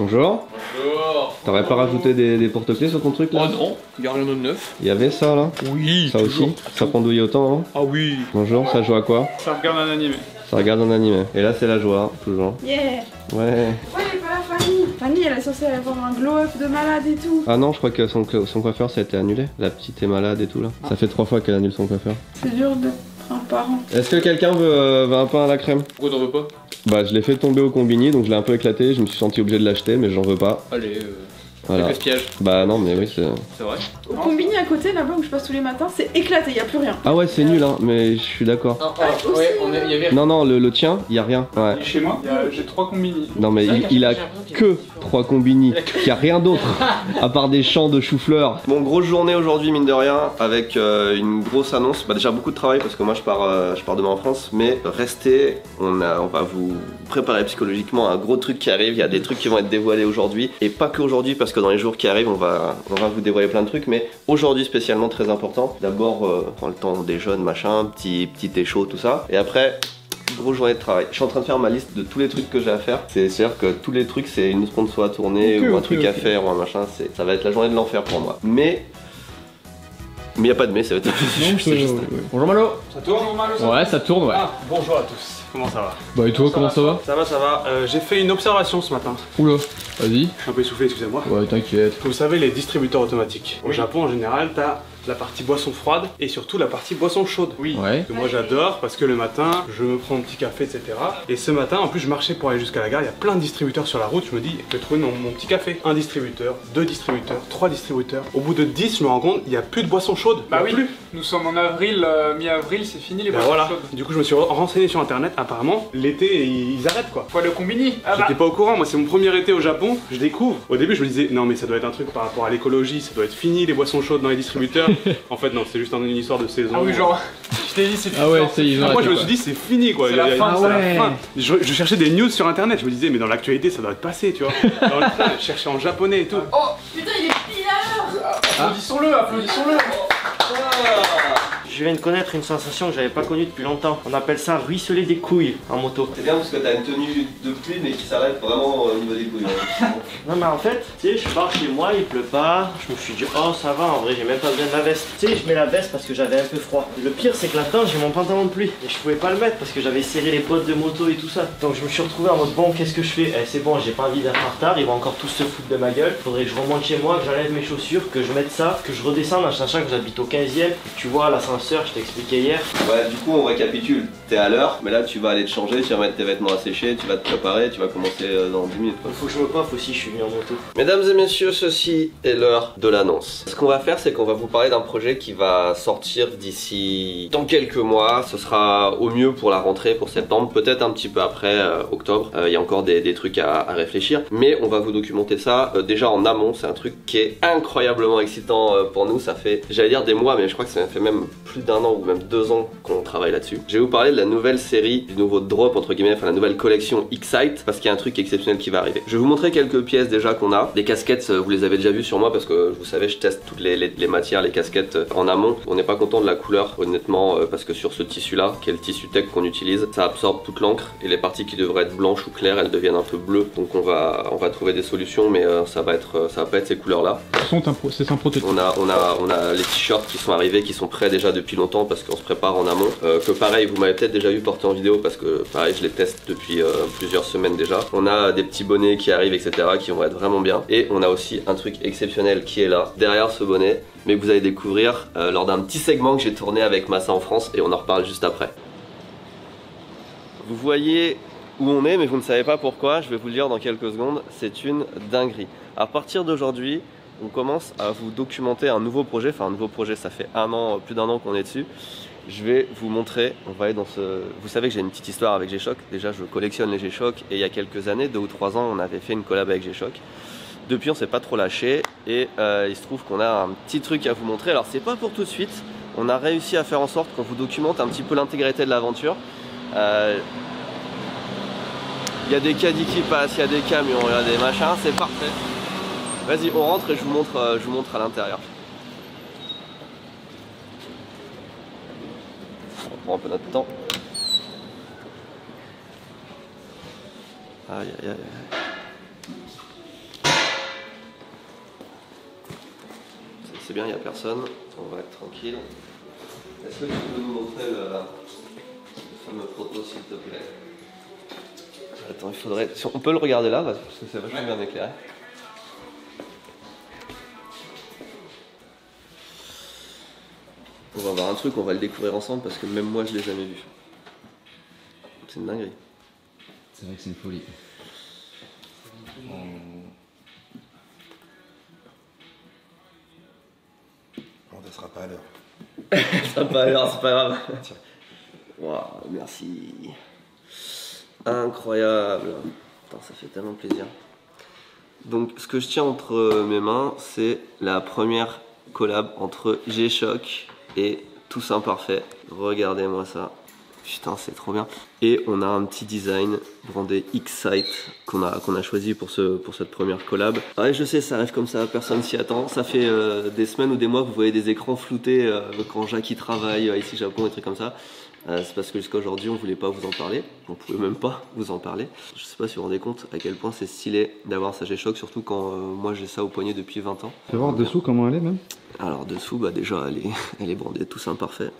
Bonjour. Bonjour. T'aurais pas rajouté des porte-clés sur ton truc là? Oh non, y'a rien de neuf. Il y avait ça là? Oui, ça toujours. aussi? Ça pendouille autant hein? Ah oui. Bonjour, ça joue à quoi? Ça regarde un animé. Ça regarde un animé. Et là c'est la joie, toujours. Yeah. Ouais. Ouais, pas la Fanny. Fanny, elle est censée avoir un glow-up de malade et tout. Ah non, je crois que son coiffeur ça a été annulé. La petite est malade et tout là. Ça fait 3 fois qu'elle annule son coiffeur. C'est dur d'être un parent. Est-ce que quelqu'un veut un pain à la crème? Pourquoi t'en veux pas? Bah je l'ai fait tomber au combini donc je l'ai un peu éclaté. Je me suis senti obligé de l'acheter mais j'en veux pas. Allez, Voilà. gaspillage. Bah non mais oui c'est... C'est vrai? Au combini à côté, là-bas où je passe tous les matins, c'est éclaté, y a plus rien. Ah ouais c'est nul hein, mais je suis d'accord. Non, ouais, y avait. Non non le tien, y a rien. Ouais. Et chez moi, j'ai 3 combini. Non mais il a que 3 combini, il y a rien d'autre à part des champs de chou-fleur. Bon, grosse journée aujourd'hui mine de rien avec une grosse annonce. Bah déjà beaucoup de travail parce que moi je pars demain en France, mais restez, on va vous préparer psychologiquement à un gros truc qui arrive. Il y a des trucs qui vont être dévoilés aujourd'hui et pas que aujourd'hui parce que dans les jours qui arrivent on va vous dévoiler plein de trucs, mais aujourd'hui spécialement très important. D'abord prends le temps des jeunes machin, petit thé chaud tout ça, et après grosse journée de travail. Je suis en train de faire ma liste de tous les trucs que j'ai à faire. C'est-à-dire que tous les trucs, c'est une sponsor à tourner ou un truc à faire ou un machin. Ça va être la journée de l'enfer pour moi. Mais il n'y a pas de mais, ça va être. Non, c'est juste. Bonjour Malo. Ça tourne normal ça? Ouais, ça tourne, ouais. Ah, bonjour à tous. Comment ça va? Bah et toi, comment ça va? Ça va, ça va. J'ai fait une observation ce matin. Oula, vas-y. Je suis un peu essoufflé, excusez-moi. Ouais, t'inquiète. Vous savez, les distributeurs automatiques. Au Japon, en général, t'as la partie boisson froide et surtout la partie boisson chaude. Oui. Ouais. Que moi j'adore parce que le matin, je me prends un petit café, etc. Et ce matin, en plus, je marchais pour aller jusqu'à la gare. Il y a plein de distributeurs sur la route. Je me dis, je vais trouver mon petit café. Un distributeur, 2 distributeurs, 3 distributeurs. Au bout de 10, je me rends compte, il n'y a plus de boisson chaude. Bah oui, Plus. nous sommes en avril, mi-avril, c'est fini les Ben boissons voilà. chaudes. Du coup, je me suis renseigné sur internet. Apparemment, l'été, ils arrêtent quoi. Faut aller au combini. Ah bah. J'étais pas au courant, moi c'est mon premier été au Japon, je découvre. Au début je me disais non mais ça doit être un truc par rapport à l'écologie, ça doit être fini les boissons chaudes dans les distributeurs. En fait non, c'est juste une histoire de saison. Ah oui, genre, je t'ai dit c'est fini. Ah ouais, c'est ils ont Moi je me arrêté, suis dit c'est fini quoi. C'est la fin, c'est la ouais. fin. Je cherchais des news sur internet, je me disais mais dans l'actualité ça doit être passé tu vois. Dans le train, je cherchais en japonais et tout. Oh, putain, il est pile à l'heure. Applaudissons-le, applaudissons-le. Je viens de connaître une sensation que j'avais pas connue depuis longtemps. On appelle ça ruisseler des couilles en moto. C'est bien parce que t'as une tenue de pluie mais qui s'arrête vraiment au niveau des couilles. Non mais en fait, tu sais, je pars chez moi, il pleut pas. Je me suis dit, oh ça va, en vrai, j'ai même pas besoin de la veste. Tu sais, je mets la veste parce que j'avais un peu froid. Et le pire, c'est que là-dedans, j'ai mon pantalon de pluie. Et je pouvais pas le mettre parce que j'avais serré les bottes de moto et tout ça. Donc je me suis retrouvé en mode, bon, qu'est-ce que je fais? Eh, c'est bon, j'ai pas envie d'être en retard, ils vont encore tous se foutre de ma gueule. Faudrait que je remonte chez moi, que j'enlève mes chaussures, que je mette ça, que je redescende en sachant que j'habite au 15e. Tu vois, l'ascenseur, je t'expliquais hier. Ouais, du coup on récapitule. T'es à l'heure, mais là tu vas aller te changer, tu vas mettre tes vêtements à sécher, tu vas te préparer, tu vas commencer dans 10 minutes. Quoi. Il faut que je me coiffe aussi, je suis venu en moto. Mesdames et messieurs, ceci est l'heure de l'annonce. Ce qu'on va faire, c'est qu'on va vous parler d'un projet qui va sortir d'ici dans quelques mois. Ce sera au mieux pour la rentrée, pour septembre, peut-être un petit peu après, octobre. Il y a encore des trucs à réfléchir, mais on va vous documenter ça déjà en amont. C'est un truc qui est incroyablement excitant pour nous. Ça fait, j'allais dire des mois, mais je crois que ça fait même plus d'1 an ou même 2 ans qu'on travaille là-dessus. Je vais vous parler de la nouvelle série, du nouveau drop entre guillemets, enfin la nouvelle collection Excite, parce qu'il y a un truc exceptionnel qui va arriver. Je vais vous montrer quelques pièces déjà qu'on a. Des casquettes, vous les avez déjà vues sur moi parce que vous savez, je teste toutes les matières, les casquettes en amont. On n'est pas content de la couleur honnêtement parce que sur ce tissu là, qui est le tissu tech qu'on utilise, ça absorbe toute l'encre et les parties qui devraient être blanches ou claires, elles deviennent un peu bleues. Donc on va trouver des solutions, mais ça va pas être ces couleurs là. C'est un prototype. On a les t-shirts qui sont arrivés, qui sont prêts déjà depuis longtemps parce qu'on se prépare en amont. Que pareil, vous m'avez peut-être déjà vu porter en vidéo parce que pareil, je les teste depuis plusieurs semaines déjà. On a des petits bonnets qui arrivent, etc. qui vont être vraiment bien. Et on a aussi un truc exceptionnel qui est là, derrière ce bonnet, mais que vous allez découvrir lors d'un petit segment que j'ai tourné avec Massa en France et on en reparle juste après. Vous voyez où on est, mais vous ne savez pas pourquoi, je vais vous le dire dans quelques secondes, c'est une dinguerie. À partir d'aujourd'hui, on commence à vous documenter un nouveau projet, enfin un nouveau projet, ça fait plus d'1 an qu'on est dessus. Je vais vous montrer, on va aller dans ce... Vous savez que j'ai une petite histoire avec G-Shock, déjà je collectionne les G-Shock et il y a quelques années, 2 ou 3 ans, on avait fait une collab avec G-Shock. Depuis on s'est pas trop lâché et il se trouve qu'on a un petit truc à vous montrer. Alors c'est pas pour tout de suite, on a réussi à faire en sorte qu'on vous documente un petit peu l'intégrité de l'aventure. Il y a des caddies qui passent, il y a des camions, il y a des machins, c'est parfait. Vas-y, on rentre et je vous montre à l'intérieur. On prend un peu notre temps. Aïe aïe aïe. c'est bien, il n'y a personne. On va être tranquille. Est-ce que tu peux nous montrer le fameux proto, s'il te plaît? Attends, il faudrait... On peut le regarder là, parce que c'est vachement bien éclairé. On va voir un truc, on va le découvrir ensemble, parce que même moi, je l'ai jamais vu. C'est une dinguerie. C'est vrai que c'est une folie. On ne sera pas à l'heure. Ça pas alors, c'est pas grave. Waouh, merci. Incroyable. Putain, ça fait tellement plaisir. Donc, ce que je tiens entre mes mains, c'est la première collab entre G-Shock et Tous Imparfaits. Regardez-moi ça. Putain, c'est trop bien. Et on a un petit design brandé X-Sight qu'on a choisi pour cette première collab. Ouais, je sais, ça arrive comme ça, personne s'y attend. Ça fait des semaines ou des mois que vous voyez des écrans floutés quand Jacques y travaille ici au Japon, des trucs comme ça. C'est parce que jusqu'à aujourd'hui on voulait pas vous en parler, on pouvait même pas vous en parler. Je sais pas si vous vous rendez compte à quel point c'est stylé d'avoir ça G-Shock, surtout quand moi j'ai ça au poignet depuis 20 ans. Fais voir dessous comment elle est même. Alors dessous, bah déjà elle est brandée Tous Imparfaits.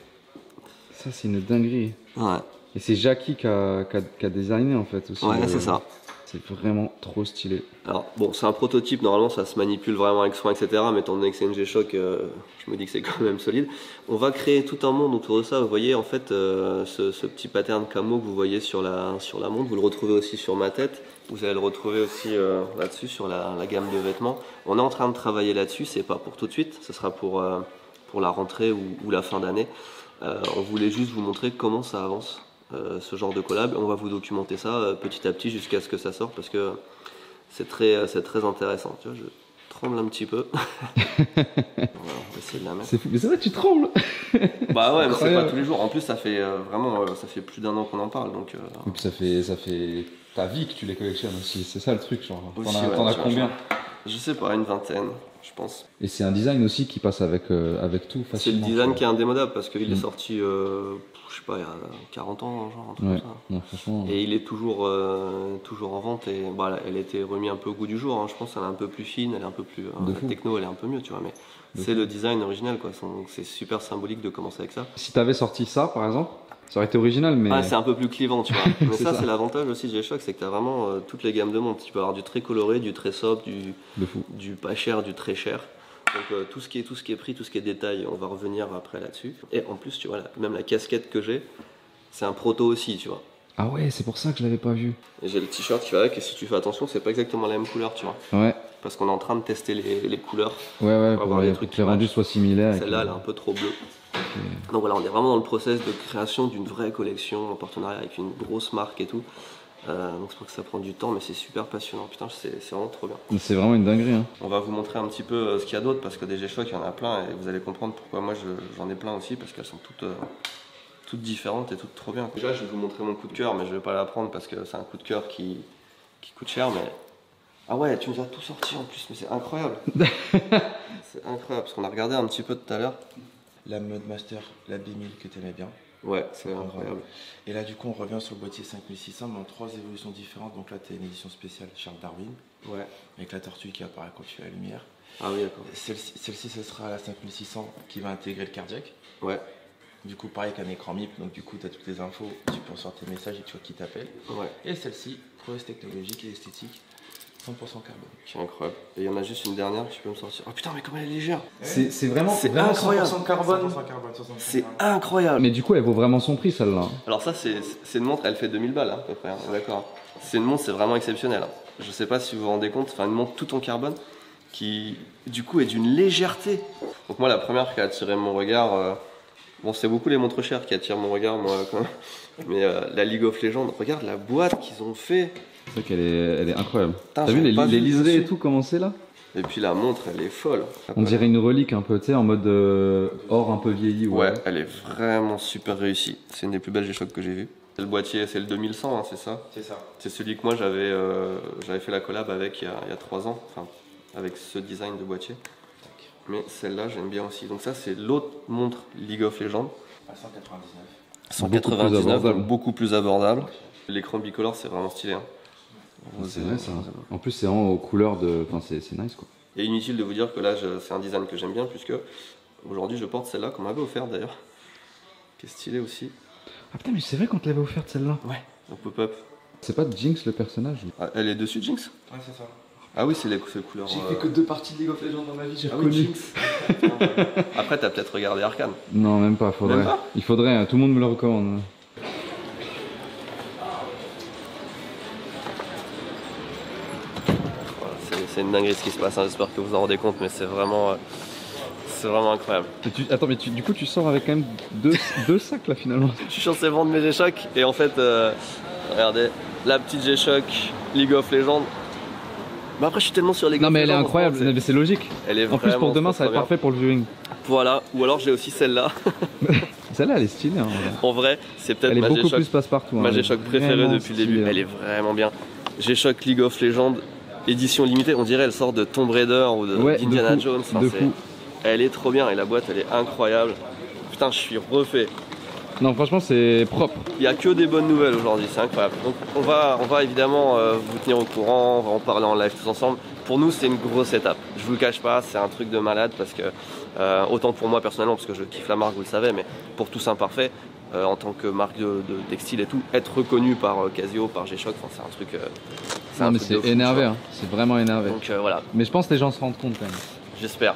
Ça c'est une dinguerie. Ouais. Et c'est Jackie qui a designé en fait aussi. Ouais, c'est ça. C'est vraiment trop stylé. Alors bon, c'est un prototype, normalement ça se manipule vraiment avec soin, etc. Mais étant donné que c'est une G-Shock, je me dis que c'est quand même solide. On va créer tout un monde autour de ça. Vous voyez en fait ce petit pattern camo que vous voyez sur la montre, vous le retrouvez aussi sur ma tête. Vous allez le retrouver aussi là-dessus sur la gamme de vêtements. On est en train de travailler là-dessus, c'est pas pour tout de suite, ce sera pour la rentrée ou la fin d'année. On voulait juste vous montrer comment ça avance. Ce genre de collab, on va vous documenter ça petit à petit jusqu'à ce que ça sorte parce que c'est très intéressant. Tu vois, je tremble un petit peu. Voilà, on va essayer de la mettre. C'est fou, mais c'est vrai que tu trembles. Bah ouais, mais c'est pas tous les jours. En plus, ça fait vraiment, ça fait plus d'un an qu'on en parle, donc. Et puis ça fait ta vie que tu les collectionnes aussi. C'est ça le truc, genre. Aussi, T'en as tu vois, combien? Je sais pas, une vingtaine, je pense. Et c'est un design aussi qui passe avec tout C'est le facilement. design qui est indémodable parce qu'il est sorti, je sais pas, il y a 40 ans, genre un truc Ouais, comme ça. non, franchement. Et il est toujours en vente et bah, elle a été remise un peu au goût du jour. Hein. Je pense qu'elle est un peu plus fine, elle est un peu plus fou. techno, elle est un peu mieux, tu vois. Mais c'est le design original, quoi. C'est super symbolique de commencer avec ça. Si t'avais sorti ça, par exemple, ça aurait été original, mais. Ah, c'est un peu plus clivant, tu vois. Mais C'est ça, ça. c'est l'avantage aussi de G-Shock, c'est que t'as vraiment toutes les gammes de montres. Tu peux avoir du très coloré, du très sobre, De fou. du pas cher, du très cher. Donc tout ce qui est prix, tout ce qui est détail, on va revenir après là-dessus. Et en plus, tu vois, même la casquette que j'ai, c'est un proto aussi, tu vois. Ah ouais, c'est pour ça que je l'avais pas vu. Et j'ai le t-shirt qui va avec, et si tu fais attention, c'est pas exactement la même couleur, tu vois. Ouais, Parce qu'on est en train de tester les couleurs. ouais, avoir pour des les trucs trucs qui les rendus matchent. soient similaires. Celle-là, elle est un peu trop bleue. Donc voilà, on est vraiment dans le process de création d'une vraie collection en partenariat avec une grosse marque et tout. Donc c'est pour que ça prend du temps, mais c'est super passionnant. Putain, c'est vraiment trop bien. C'est vraiment une dinguerie, hein. On va vous montrer un petit peu ce qu'il y a d'autre parce que des G-Shock, il y en a plein et vous allez comprendre pourquoi moi j'en ai plein aussi parce qu'elles sont toutes différentes et toutes trop bien. Déjà, je vais vous montrer mon coup de cœur, mais je vais pas la prendre parce que c'est un coup de cœur qui coûte cher. Mais ah ouais, tu nous as tout sorti en plus, mais c'est incroyable. C'est incroyable parce qu'on a regardé un petit peu tout à l'heure. La Mud Master, la B1000 que t'aimais bien. Ouais, c'est incroyable. Et là, du coup, on revient sur le boîtier 5600, mais en 3 évolutions différentes. Donc là, t'as une édition spéciale Charles Darwin, Ouais. avec la tortue qui apparaît quand tu fais la lumière. Ah oui, d'accord. Celle-ci, ce sera la 5600 qui va intégrer le cardiaque. Ouais. Du coup, pareil qu'un écran MIP, donc du coup, tu as toutes les infos, tu peux ressortir tes messages et tu vois qui t'appelle. Ouais. Et celle-ci, prouesse technologique et esthétique, 100% carbone. C'est incroyable. Et il y en a juste une dernière que tu peux me sortir. Oh putain, mais comme elle est légère. C'est vraiment. C'est incroyable. 100% carbone. 100% carbone, 65 C'est grammes. incroyable. Mais du coup, elle vaut vraiment son prix, celle-là. Alors ça, c'est une montre, elle fait 2000 balles hein, à peu près, hein, d'accord. C'est une montre, c'est vraiment exceptionnel. Hein. Je sais pas si vous vous rendez compte, enfin une montre tout en carbone qui, du coup, est d'une légèreté. Donc moi, la première qui a attiré mon regard, bon, c'est beaucoup les montres chères qui attirent mon regard, moi, quand même. Mais la League of Legends, regarde la boîte qu'ils ont fait. C'est vrai qu'elle est incroyable. Putain, T'as vu j'avais pas les vu liserés dessus. et tout, comment c'est là? Et puis la montre, elle est folle. On dirait une relique un peu, tu sais, en mode or un peu vieilli. Ouais, elle est vraiment super réussie. C'est une des plus belles G-Shock que j'ai vues. Le boîtier, c'est le 2100, hein, c'est ça? C'est ça. C'est celui que moi j'avais fait la collab avec il y a 3 ans, enfin avec ce design de boîtier. Mais celle-là j'aime bien aussi. Donc ça c'est l'autre montre League of Legends. À 199. 199, abordable. donc beaucoup plus abordable. L'écran bicolore c'est vraiment stylé. Hein. C'est vrai ça. En plus, c'est vraiment aux couleurs de. Enfin, c'est nice quoi. Et inutile de vous dire que là c'est un design que j'aime bien puisque aujourd'hui je porte celle-là qu'on m'avait offerte d'ailleurs, qui est stylée aussi. Ah putain, mais c'est vrai qu'on te l'avait offerte celle-là. Ouais, au pop-up. C'est pas Jinx le personnage? Ah, elle est dessus Jinx? Ouais, c'est ça. Ah oui, c'est les couleurs. J'ai fait que 2 parties de League of Legends dans ma vie, j'ai Ah reconnu. oui, Jinx. Après t'as peut-être regardé Arcane. Non, même pas, faudrait. Même pas Il faudrait, hein, tout le monde me le recommande. Voilà, c'est une dinguerie ce qui se passe, hein. J'espère que vous vous en rendez compte, mais c'est vraiment incroyable. Attends, mais du coup, tu sors avec quand même deux sacs là finalement. Je suis censé vendre mes G-Shock et en fait, regardez, la petite G-Shock League of Legends. Mais après, je suis tellement sur League of Legends. Non, mais elle est incroyable, en fait, mais c'est logique. Elle est En plus, pour vraiment demain, trop, ça va être trop parfait pour le viewing. bien. Voilà, ou alors j'ai aussi celle-là. Celle-là, elle est stylée. Hein, En vrai, c'est peut-être elle est ma beaucoup G-Shock. plus passe-partout. Ma hein, G-Shock préférée vraiment depuis le début. stylée, hein. Elle est vraiment bien. G-Shock League of Legends, édition limitée. On dirait elle sort de Tomb Raider ou d'Indiana Jones. Enfin, de fou. Elle est trop bien et la boîte elle est incroyable. Putain, je suis refait. Non, franchement, c'est propre. Il n'y a que des bonnes nouvelles aujourd'hui, c'est incroyable. Donc on va évidemment vous tenir au courant, on va en parler en live tous ensemble. Pour nous, c'est une grosse étape. Je vous le cache pas, c'est un truc de malade parce que autant pour moi personnellement, parce que je kiffe la marque, vous le savez, mais pour Tous Imparfaits, en tant que marque de textile et tout, être reconnu par Casio, par G-Shock, enfin, c'est un truc. Non, mais truc de c'est fou, énervé, tu vois. hein. C'est vraiment énervé. Donc voilà, Mais je pense que les gens se rendent compte quand même. j'espère.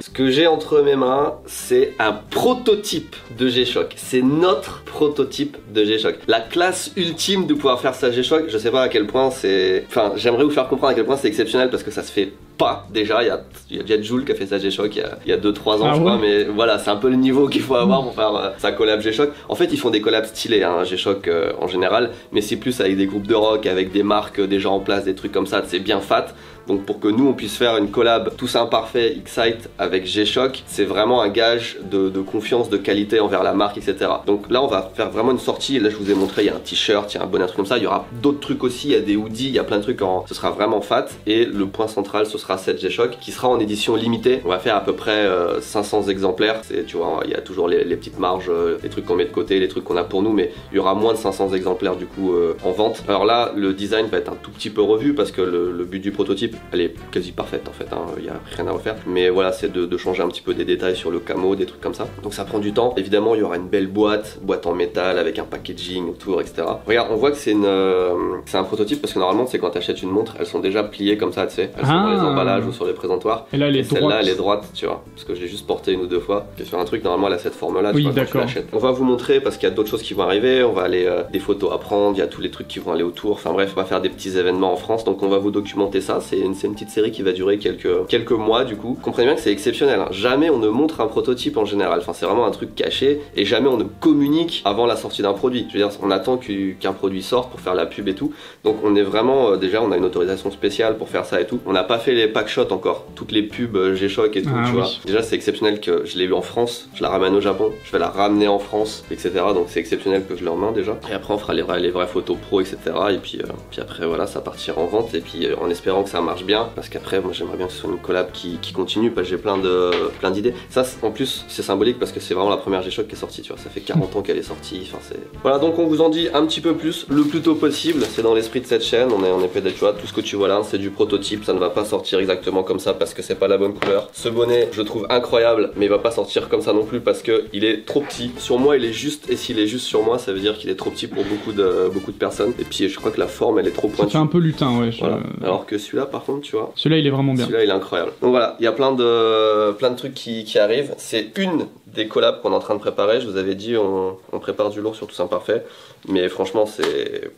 Ce que j'ai entre mes mains, c'est un prototype de G-Shock. C'est notre prototype de G-Shock. La classe ultime de pouvoir faire ça G-Shock, je sais pas à quel point c'est... Enfin, j'aimerais vous faire comprendre à quel point c'est exceptionnel parce que ça se fait pas déjà. Il y a déjà Joule qui a fait ça G-Shock il y a 2-3 ans, je crois. Mais voilà, c'est un peu le niveau qu'il faut avoir pour faire sa collab G-Shock. En fait, ils font des collabs stylés, hein, G-Shock en général. Mais c'est plus avec des groupes de rock, avec des marques déjà en place, des trucs comme ça. C'est bien fat. Donc pour que nous on puisse faire une collab Tous Imparfaits Excite avec G-Shock, c'est vraiment un gage de confiance, de qualité envers la marque, etc. Donc là on va faire vraiment une sortie. Là je vous ai montré, il y a un t-shirt, il y a un bonnet, un truc comme ça. Il y aura d'autres trucs aussi, il y a des hoodies, il y a plein de trucs ce sera vraiment fat. Et le point central ce sera cette G-Shock qui sera en édition limitée. On va faire à peu près 500 exemplaires. Tu vois, il y a toujours les petites marges, les trucs qu'on met de côté, les trucs qu'on a pour nous, mais il y aura moins de 500 exemplaires du coup en vente. Alors là le design va être un tout petit peu revu parce que le but du prototype, elle est quasi parfaite en fait, hein. Il n'y a rien à refaire, mais voilà, c'est de changer un petit peu des détails sur le camo, des trucs comme ça, donc ça prend du temps. Évidemment il y aura une belle boîte en métal avec un packaging autour, etc. Regarde, on voit que c'est un prototype parce que normalement c'est quand tu achètes une montre, elles sont déjà pliées comme ça, tu sais, elles sont dans les emballages ou sur les présentoirs, et là elle est droite. Celle-là elle est droite, tu vois, parce que je l'ai juste portée 1 ou 2 fois, et sur un truc normalement elle a cette forme là, oui, tu vois, quand tu d'accord. l'achètes. On va vous montrer parce qu'il y a d'autres choses qui vont arriver, on va aller des photos à prendre, il y a tous les trucs qui vont aller autour, enfin bref, on va faire des petits événements en France, donc on va vous documenter ça. C'est une petite série qui va durer quelques mois du coup. Comprenez bien que c'est exceptionnel, hein. Jamais on ne montre un prototype en général, enfin c'est vraiment un truc caché, et jamais on ne communique avant la sortie d'un produit. Je veux dire, on attend qu'un produit sorte pour faire la pub et tout, donc on est vraiment, déjà on a une autorisation spéciale pour faire ça et tout. On n'a pas fait les pack shots encore, toutes les pubs G-Shock et tout, tu vois. Déjà c'est exceptionnel que je l'ai eu en France, je la ramène au Japon, je vais la ramener en France, etc. Donc c'est exceptionnel que je l'ai en main déjà. Et après on fera les vraies photos pro, etc. Et puis après voilà, ça partira en vente, et puis en espérant que ça marche bien, parce qu'après moi j'aimerais bien que ce soit une collab qui continue, parce que j'ai plein d'idées. Ça en plus c'est symbolique parce que c'est vraiment la première G-Shock qui est sortie, tu vois, ça fait 40 ans qu'elle est sortie, enfin c'est... Voilà, donc on vous en dit un petit peu plus le plus tôt possible, c'est dans l'esprit de cette chaîne, on est peut-être, tu vois, tout ce que tu vois là c'est du prototype, ça ne va pas sortir exactement comme ça parce que c'est pas la bonne couleur. Ce bonnet je trouve incroyable, mais il va pas sortir comme ça non plus parce que il est trop petit. Sur moi il est juste, et s'il est juste sur moi ça veut dire qu'il est trop petit pour beaucoup de personnes, et puis je crois que la forme elle est trop pointue. Ça fait un peu lutin, ouais. Voilà. Alors que celui-là par contre, tu vois, celui-là il est vraiment bien. Celui-là il est incroyable. Donc voilà, il y a plein de trucs qui arrivent. C'est une des collabs qu'on est en train de préparer. Je vous avais dit, on prépare du lourd sur Tous Imparfaits, mais franchement c'est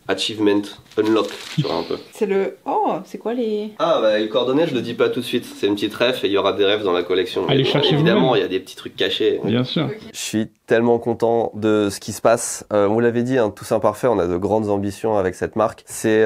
achievement unlock, tu vois un peu. C'est le... Oh, c'est quoi les... Ah bah les coordonnées je le dis pas tout de suite, c'est une petite ref et il y aura des refs dans la collection. Allez chercher évidemment vous-même. il y a des petits trucs cachés. Bien sûr. Okay. Je suis tellement content de ce qui se passe. On vous l'avait dit, hein, Tous Imparfaits, on a de grandes ambitions avec cette marque. C'est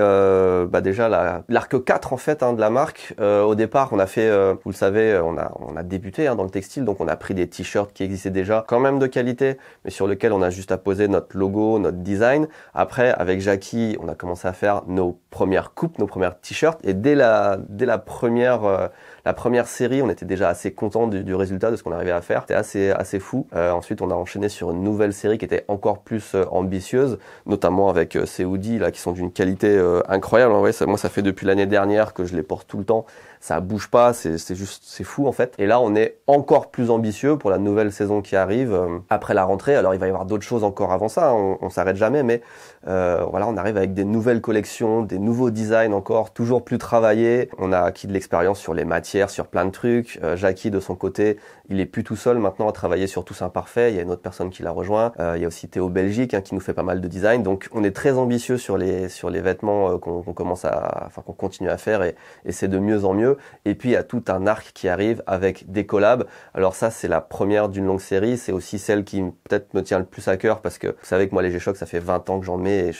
déjà l'arc 4 en fait, hein, de la marque. Au départ on a fait, vous le savez, on a débuté, hein, dans le textile, donc on a pris des t-shirts qui existaient déjà, quand même de qualité, mais sur lesquels on a juste apposé notre logo, notre design. Après avec Jackie on a commencé à faire nos premières coupes, nos premières t-shirts, et dès la première La première série, on était déjà assez content du résultat de ce qu'on arrivait à faire. C'était assez fou. Ensuite, on a enchaîné sur une nouvelle série qui était encore plus ambitieuse, notamment avec ces hoodies là qui sont d'une qualité incroyable. En vrai, moi, ça fait depuis l'année dernière que je les porte tout le temps. Ça bouge pas, c'est fou en fait. Et là, on est encore plus ambitieux pour la nouvelle saison qui arrive après la rentrée. Alors, il va y avoir d'autres choses encore avant ça. On s'arrête jamais, mais voilà, on arrive avec des nouvelles collections, des nouveaux designs encore, toujours plus travaillés. On a acquis de l'expérience sur les matières, sur plein de trucs. Jackie, de son côté, il est plus tout seul maintenant à travailler sur Tous Imparfaits. Il y a une autre personne qui l'a rejoint. Il y a aussi Théo Belgique qui nous fait pas mal de design. Donc, on est très ambitieux sur les vêtements qu'on continue à faire et c'est de mieux en mieux. Et puis il y a tout un arc qui arrive avec des collabs. Alors ça, c'est la première d'une longue série, c'est aussi celle qui peut-être me tient le plus à cœur parce que vous savez que moi les G-Shock, ça fait 20 ans que j'en mets et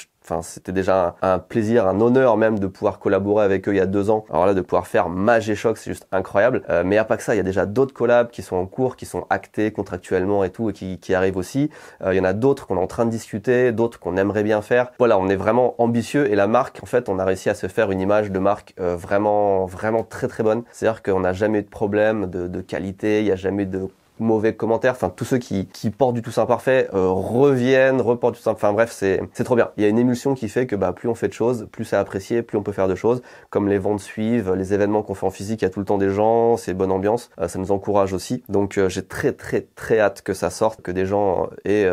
c'était déjà un plaisir, un honneur même de pouvoir collaborer avec eux il y a 2 ans. Alors là, de pouvoir faire ma G-Shock, c'est juste incroyable. Mais il n'y a pas que ça, il y a déjà d'autres collabs qui sont en cours, qui sont actés contractuellement et tout, et qui arrivent aussi. Il y en a d'autres qu'on est en train de discuter, d'autres qu'on aimerait bien faire. Voilà, on est vraiment ambitieux et la marque, en fait, on a réussi à se faire une image de marque vraiment très très bonne. C'est-à-dire qu'on n'a jamais eu de problème de qualité, il n'y a jamais eu de mauvais commentaires, enfin tous ceux qui portent du Tous Imparfaits reviennent, reportent du Tous Imparfaits, enfin bref, c'est trop bien. Il y a une émulsion qui fait que plus on fait de choses, plus c'est apprécié, plus on peut faire de choses, comme les ventes suivent, les événements qu'on fait en physique, il y a tout le temps des gens, c'est bonne ambiance, ça nous encourage aussi. Donc j'ai très hâte que ça sorte, que des gens aient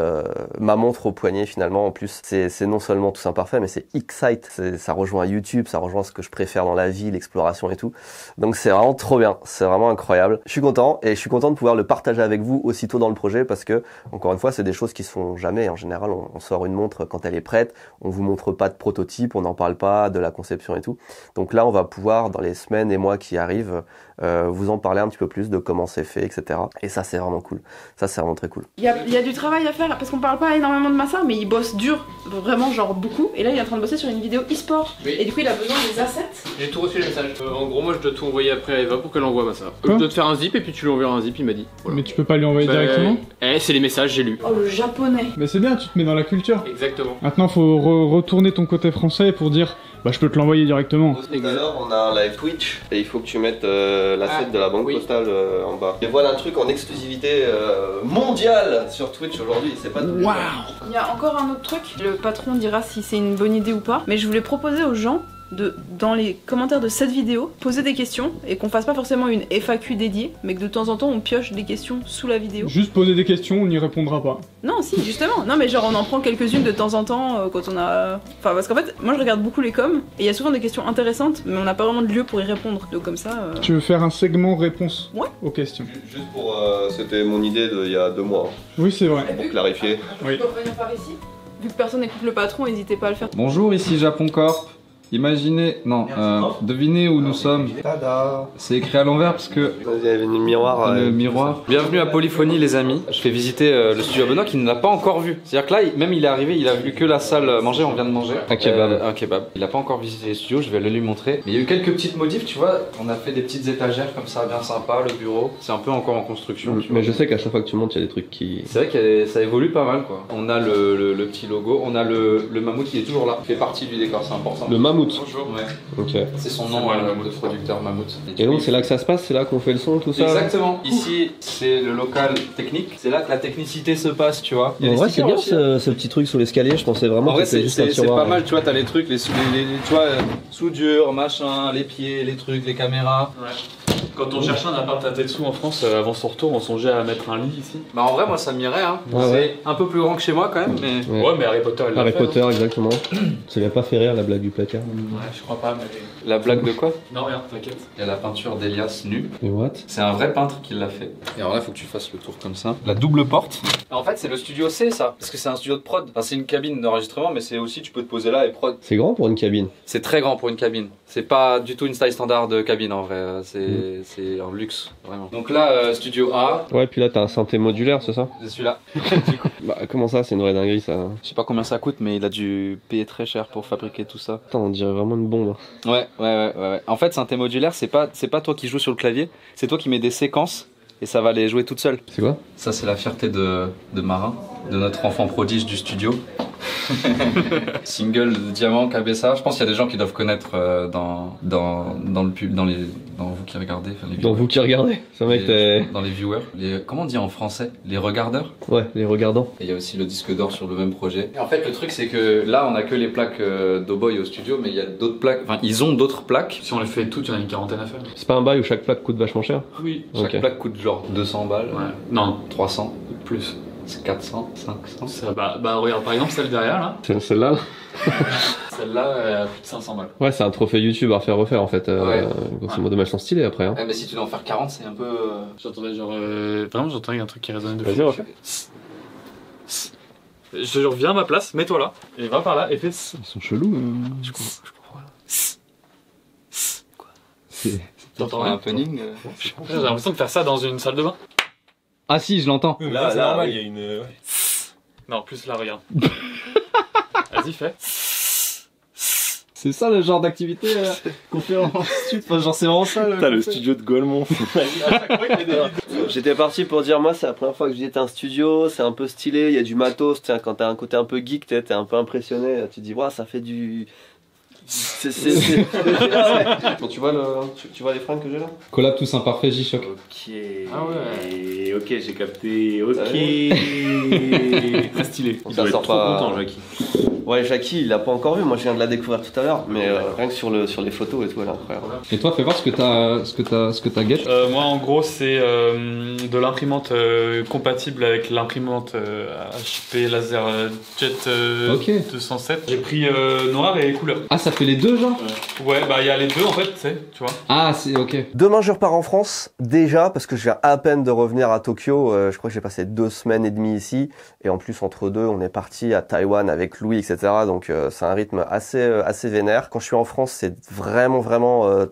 ma montre au poignet finalement. En plus, c'est non seulement Tous Imparfaits, mais c'est Excite, ça rejoint YouTube, ça rejoint ce que je préfère dans la vie, l'exploration et tout. Donc c'est vraiment trop bien, c'est vraiment incroyable. Je suis content et je suis content de pouvoir le partager avec vous aussitôt dans le projet parce que, encore une fois, c'est des choses qui se font jamais. En général, on sort une montre quand elle est prête, on vous montre pas de prototype, on n'en parle pas de la conception et tout. Donc là, on va pouvoir, dans les semaines et mois qui arrivent, vous en parler un petit peu plus de comment c'est fait, etc. Et ça, c'est vraiment cool. Ça, c'est vraiment très cool. Il y a du travail à faire parce qu'on parle pas énormément de Massa, mais il bosse dur, vraiment genre beaucoup. Et là, il est en train de bosser sur une vidéo e-sport. Oui. Et du coup, il a besoin des assets. J'ai tout reçu les messages. En gros, moi je dois tout envoyer après à Eva pour qu'elle envoie ça. Je dois te faire un zip et puis tu lui enverras un zip, il m'a dit. Voilà. Mais tu peux pas lui envoyer directement? C'est les messages, j'ai lu. Oh, le japonais. Mais c'est bien, tu te mets dans la culture. Exactement. Maintenant, faut retourner ton côté français pour dire je peux te l'envoyer directement. Tout à l'heure, on a un live Twitch et il faut que tu mettes l'asset de la banque postale en bas. Et voilà un truc en exclusivité mondiale sur Twitch aujourd'hui, c'est pas tout. Waouh. Il y a encore un autre truc. Le patron dira si c'est une bonne idée ou pas, mais je voulais proposer aux gens dans les commentaires de cette vidéo, poser des questions et qu'on fasse pas forcément une FAQ dédiée, mais que de temps en temps on pioche des questions sous la vidéo. Juste poser des questions, on n'y répondra pas. Non, si, justement. Non, mais genre on en prend quelques-unes de temps en temps quand on a... Enfin, parce qu'en fait, moi je regarde beaucoup les coms et il y a souvent des questions intéressantes, mais on n'a pas vraiment de lieu pour y répondre. Donc comme ça... Tu veux faire un segment réponse aux questions? Juste pour... c'était mon idée il y a 2 mois. Oui, c'est vrai. Pour clarifier. Oui. Tu peux revenir par ici. Vu que personne n'écoute le patron, n'hésitez pas à le faire. Bonjour, ici Japon Corp. Imaginez, devinez où nous sommes. Tada. C'est écrit à l'envers parce que... Il y avait une miroir. Le miroir. Bienvenue à Polyphonie les amis. Je fais visiter le studio à Benoît qui ne l'a pas encore vu. C'est-à-dire que là, même il est arrivé, il a vu que la salle manger, on vient de manger. Un kebab. Un kebab. Il n'a pas encore visité les studios, je vais le lui montrer. Mais il y a eu quelques petites modifs, tu vois. On a fait des petites étagères comme ça, bien sympa, le bureau. C'est un peu encore en construction. Mais je sais qu'à chaque fois que tu montes, il y a des trucs qui... C'est vrai que ça évolue pas mal quoi. On a le petit logo, on a le mammouth qui est toujours là. Il fait partie du décor, c'est important. Le mammouth. Bonjour. Ouais. Ok. C'est son nom de producteur Mammouth. Et donc c'est là que ça se passe, c'est là qu'on fait le son, tout ça? Exactement. Ici c'est le local technique, c'est là que la technicité se passe, tu vois. En vrai c'est bien ce petit truc sur l'escalier, je pensais vraiment que c'était juste un c'est tiroir. pas mal, tu vois, t'as les trucs, tu vois, soudure, machin, les pieds, les trucs, les caméras. Ouais. Quand on cherchait un appart à Tetsu en France, avant son retour, on songeait à mettre un lit ici. Bah en vrai, moi ça m'irait, hein. Ouais. C'est un peu plus grand que chez moi quand même, mais... Ouais, mais Harry Potter, elle l'a Harry fait, Potter, hein. exactement. Ça lui a pas fait rire la blague du placard? Ouais, je crois pas, mais... La blague de quoi? Non, rien, t'inquiète. Il y a la peinture d'Elias nu. Mais what? C'est un vrai peintre qui l'a fait. Et alors là, faut que tu fasses le tour comme ça. La double porte. En fait, c'est le studio C, ça. Parce que c'est un studio de prod. Enfin, c'est une cabine d'enregistrement, mais c'est aussi, tu peux te poser là et prod. C'est grand pour une cabine. C'est très grand pour une cabine. C'est pas du tout une taille standard de cabine en vrai. C'est un luxe, vraiment. Donc là, studio A. Ouais, puis là t'as un synthé modulaire, c'est ça? C'est celui-là. Bah comment ça, c'est une vraie dinguerie ça? Je sais pas combien ça coûte, mais il a dû payer très cher pour fabriquer tout ça. Attends, on dirait vraiment une bombe. Ouais. En fait, synthé modulaire, c'est pas toi qui joues sur le clavier, c'est toi qui mets des séquences et ça va les jouer toute seule. C'est quoi? Ça, c'est la fierté de Marin, de notre enfant prodige du studio. Single de Diamant, Cabessa. Je pense qu'il y a des gens qui doivent connaître dans le pub, dans les dans vous qui regardez, enfin, les Dans viewers. vous qui regardez, c'est un mec t'es... Dans les viewers, comment on dit en français? Les regardeurs? Ouais, les regardants. Et il y a aussi le disque d'or sur le même projet. Et en fait, le truc, c'est que là, on a que les plaques d'Oboy au studio, mais il y a d'autres plaques, enfin, ils ont d'autres plaques. Si on les fait toutes, il y en a une quarantaine à faire. C'est pas un bail où chaque plaque coûte vachement cher? Oui. Chaque plaque coûte genre 200 balles. Ouais. Non, 300. plus. C'est 400, 500. Ça, bah regarde, par exemple, celle derrière là. Celle-là là. Celle-là, elle a plus de 500 balles. Ouais, c'est un trophée YouTube à refaire en fait. Grosso modo, elles sont stylées après. Hein. Ouais, mais si tu dois en faire 40, c'est un peu. J'entendais genre. Vraiment, j'entendais un truc qui résonnait de Vas-y, fou. refais. Je te jure, viens à ma place, mets-toi là, et va par là, et fais. Ils sont chelous. Je comprends. C'est... T'entends un rien opening. J'ai l'impression de faire ça dans une salle de bain. Ah si, je l'entends. Là, c'est normal, il y a une. Non, plus là, regarde. Vas-y, fais. C'est ça le genre d'activité qu'on fait en studio. Enfin, genre c'est vraiment ça. T'as le studio de Golemont. J'étais parti pour dire, moi, c'est la première fois que je visite un studio, c'est un peu stylé, il y a du matos. Tiens, quand t'as un côté un peu geek, t'es un peu impressionné. Tu te dis, waouh, ça fait du. Quand tu vois les fringues que j'ai là? Collab tous imparfaits, J-Shock. Ok. Ah ouais. Ok, j'ai capté. Ok. Très stylé. Il Ça doit sort être trop pas- content, Jackie. Ouais, Jackie, il l'a pas encore vu, moi je viens de la découvrir tout à l'heure, mais rien que sur les photos et tout, elle est incroyable. Et toi, fais voir ce que t'as get. Moi, en gros, c'est de l'imprimante compatible avec l'imprimante HP LaserJet Ok. 207. J'ai pris noir et couleur. Ah, ça fait les deux, genre? Ouais, bah il y a les deux en fait, tu sais, tu vois. Ah, c'est ok. Demain je repars en France, déjà, parce que je viens à peine de revenir à Tokyo, je crois que j'ai passé 2 semaines et demie ici, et en plus entre deux, on est parti à Taïwan avec Louis, etc. Donc c'est un rythme assez vénère. Quand je suis en France, c'est vraiment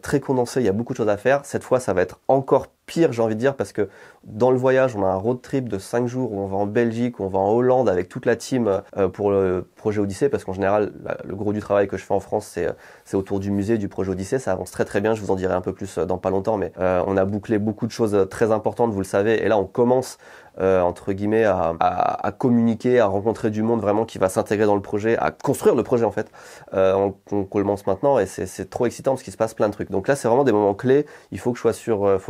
très condensé, il y a beaucoup de choses à faire. Cette fois, ça va être encore pire, j'ai envie de dire, parce que dans le voyage, on a un road trip de 5 jours où on va en Belgique, où on va en Hollande avec toute la team pour le projet Odyssée, parce qu'en général, le gros du travail que je fais en France, c'est autour du musée, du projet Odyssée. Ça avance très bien, je vous en dirai un peu plus dans pas longtemps, mais on a bouclé beaucoup de choses très importantes, vous le savez, et là on commence entre guillemets à communiquer, à rencontrer du monde vraiment qui va s'intégrer dans le projet, à construire le projet en fait. On commence maintenant et c'est trop excitant parce qu'il se passe plein de trucs. Donc là c'est vraiment des moments clés. Il faut que je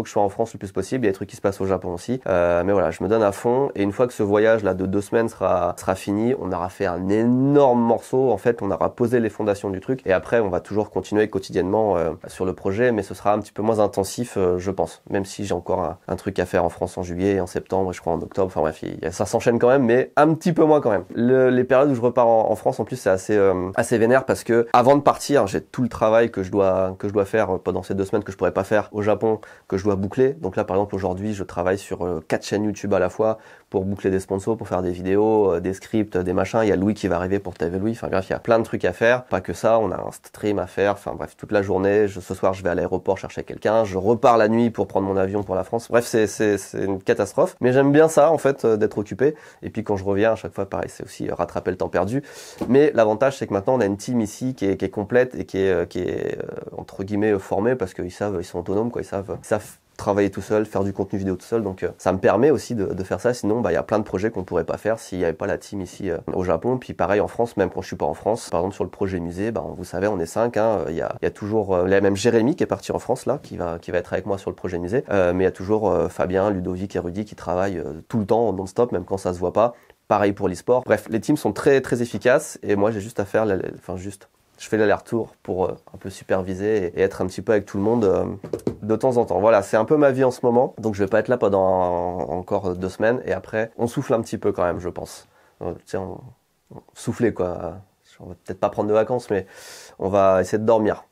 sois en France le plus possible. Il y a des trucs qui se passent au Japon aussi. Mais voilà, je me donne à fond et une fois que ce voyage là de 2 semaines sera fini, on aura fait un énorme morceau. En fait, on aura posé les fondations du truc et après on va toujours continuer quotidiennement sur le projet, mais ce sera un petit peu moins intensif, je pense. Même si j'ai encore un truc à faire en France en juillet, en septembre, et je crois en octobre. Enfin bref, ça s'enchaîne quand même, mais un petit peu moins quand même. Les périodes où je repars en France, en plus, c'est assez vénère parce que avant de partir, j'ai tout le travail que je dois faire pendant ces 2 semaines que je pourrais pas faire au Japon, que je dois boucler. Donc là, par exemple, aujourd'hui, je travaille sur 4 chaînes YouTube à la fois pour boucler des sponsors, pour faire des vidéos, des scripts, des machins. Il y a Louis qui va arriver pour TV Louis. Enfin bref, il y a plein de trucs à faire. Pas que ça, on a un stream à faire. Enfin bref, toute la journée. Ce soir, je vais à l'aéroport chercher quelqu'un. Je repars la nuit pour prendre mon avion pour la France. Bref, c'est une catastrophe. Mais j'aime bien ça, en fait, d'être occupé. Et puis quand je reviens, à chaque fois, pareil, c'est aussi rattraper le temps perdu. Mais l'avantage, c'est que maintenant, on a une team ici qui est complète et qui est entre guillemets formée parce qu'ils sont autonomes, quoi. Ils savent travailler tout seul, faire du contenu vidéo tout seul, donc ça me permet aussi de faire ça. Sinon, il y a plein de projets qu'on pourrait pas faire s'il n'y avait pas la team ici au Japon. Puis pareil en France, même quand je suis pas en France, par exemple sur le projet musée, vous savez, on est 5, il y a toujours même Jérémy qui est parti en France là, qui va être avec moi sur le projet musée, mais il y a toujours Fabien, Ludovic et Rudy qui travaillent tout le temps non-stop, même quand ça se voit pas. Pareil pour l'e-sport. Bref, les teams sont très très efficaces et moi j'ai juste à faire je fais l'aller-retour pour un peu superviser et être un petit peu avec tout le monde de temps en temps. Voilà, c'est un peu ma vie en ce moment. Donc je vais pas être là pendant encore 2 semaines. Et après, on souffle un petit peu quand même, je pense. On souffler quoi. On va peut-être pas prendre de vacances, mais on va essayer de dormir.